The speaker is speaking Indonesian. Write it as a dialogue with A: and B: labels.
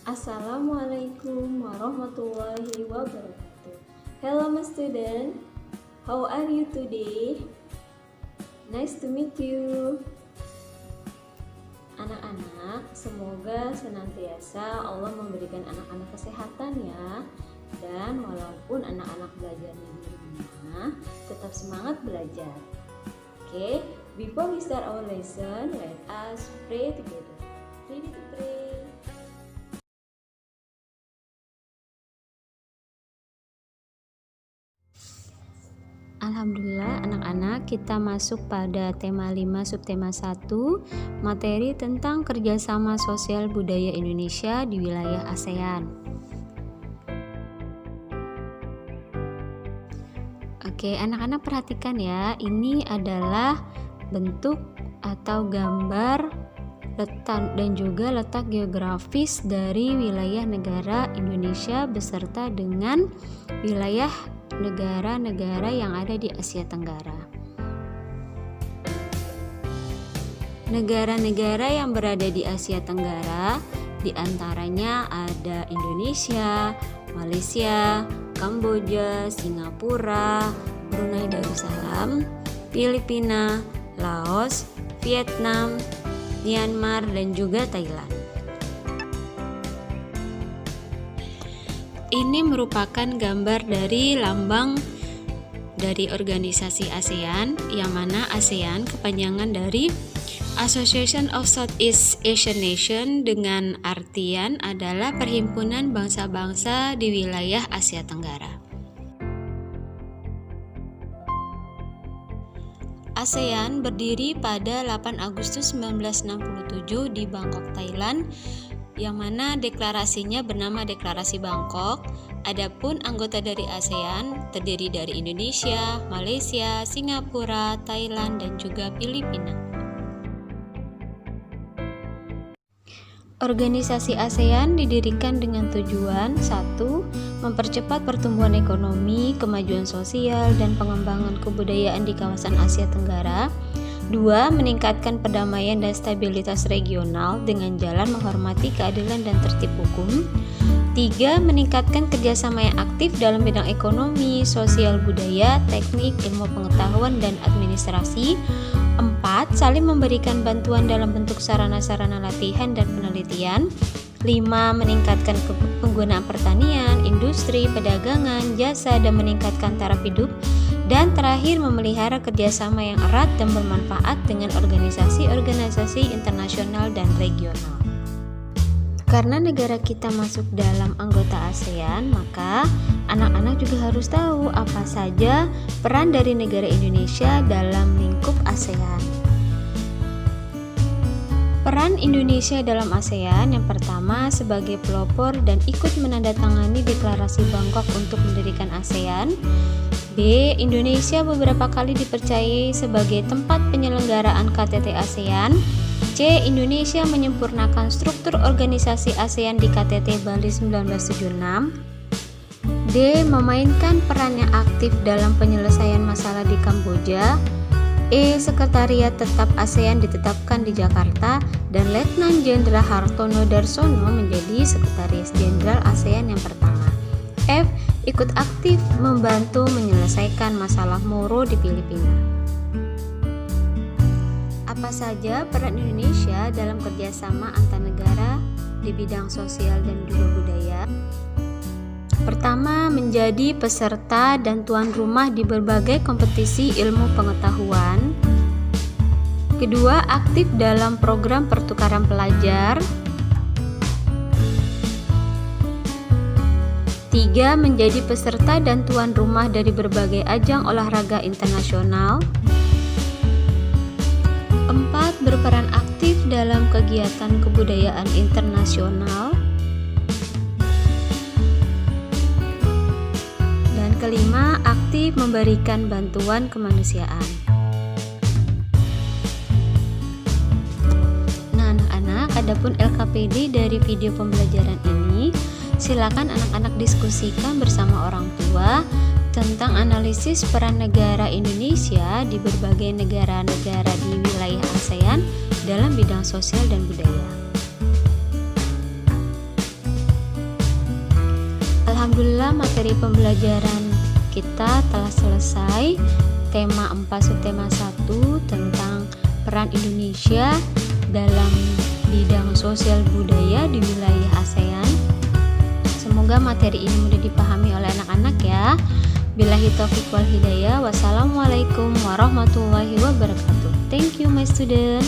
A: Assalamualaikum warahmatullahi wabarakatuh. Hello my student, how are you today? Nice to meet you. Anak-anak, semoga senantiasa Allah memberikan anak-anak kesehatan ya. Dan walaupun anak-anak belajarnya di rumah, tetap semangat belajar. Oke, before we start our lesson, let us pray together. Ready to pray. Alhamdulillah anak-anak, kita masuk pada tema 5 subtema 1, materi tentang kerjasama sosial budaya Indonesia di wilayah ASEAN. Oke, anak-anak perhatikan ya, ini adalah bentuk atau gambar letak dan juga letak geografis dari wilayah negara Indonesia beserta dengan wilayah negara-negara yang ada di Asia Tenggara. Negara-negara yang berada di Asia Tenggara diantaranya ada Indonesia, Malaysia, Kamboja, Singapura, Brunei Darussalam, Filipina, Laos, Vietnam, Myanmar, dan juga Thailand. Ini merupakan gambar dari lambang dari organisasi ASEAN, yang mana ASEAN kepanjangan dari Association of Southeast Asian Nation, dengan artian adalah perhimpunan bangsa-bangsa di wilayah Asia Tenggara. ASEAN berdiri pada 8 Agustus 1967 di Bangkok, Thailand, yang mana deklarasinya bernama Deklarasi Bangkok. Adapun anggota dari ASEAN terdiri dari Indonesia, Malaysia, Singapura, Thailand, dan juga Filipina. Organisasi ASEAN didirikan dengan tujuan 1. Mempercepat pertumbuhan ekonomi, kemajuan sosial, dan pengembangan kebudayaan di kawasan Asia Tenggara. 2. Meningkatkan perdamaian dan stabilitas regional dengan jalan menghormati keadilan dan tertib hukum. 3. Meningkatkan kerjasama yang aktif dalam bidang ekonomi, sosial, budaya, teknik, ilmu pengetahuan, dan administrasi. 4. Saling memberikan bantuan dalam bentuk sarana-sarana latihan dan penelitian. 5. Meningkatkan penggunaan pertanian, industri, perdagangan, jasa, dan meningkatkan taraf hidup. Dan terakhir, memelihara kerjasama yang erat dan bermanfaat dengan organisasi-organisasi internasional dan regional. Karena negara kita masuk dalam anggota ASEAN, maka anak-anak juga harus tahu apa saja peran dari negara Indonesia dalam lingkup ASEAN. Peran Indonesia dalam ASEAN yang pertama sebagai pelopor dan ikut menandatangani Deklarasi Bangkok untuk mendirikan ASEAN. B. Indonesia beberapa kali dipercayai sebagai tempat penyelenggaraan KTT ASEAN. C. Indonesia menyempurnakan struktur organisasi ASEAN di KTT Bali 1976. D. Memainkan peran yang aktif dalam penyelesaian masalah di Kamboja. E. Sekretariat Tetap ASEAN ditetapkan di Jakarta dan Letnan Jenderal Hartono Darsono menjadi Sekretaris Jenderal ASEAN yang pertama. F. Ikut aktif membantu menyelesaikan masalah Moro di Filipina. Apa saja peran Indonesia dalam kerjasama antar negara di bidang sosial dan juga budaya? Pertama, menjadi peserta dan tuan rumah di berbagai kompetisi ilmu pengetahuan. Kedua, aktif dalam program pertukaran pelajar. 3. Menjadi peserta dan tuan rumah dari berbagai ajang olahraga internasional. 4. Berperan aktif dalam kegiatan kebudayaan internasional. Dan kelima, aktif memberikan bantuan kemanusiaan. Nah anak-anak, adapun LKPD dari video pembelajaran ini, silakan anak-anak diskusikan bersama orang tua tentang analisis peran negara Indonesia di berbagai negara-negara di wilayah ASEAN dalam bidang sosial dan budaya. Alhamdulillah materi pembelajaran kita telah selesai. Tema 4 subtema 1 tentang peran Indonesia dalam bidang sosial budaya di wilayah ASEAN. Semoga materi ini mudah dipahami oleh anak-anak ya. Billahi taufiq wal hidayah. Wassalamualaikum warahmatullahi wabarakatuh. Thank you my student.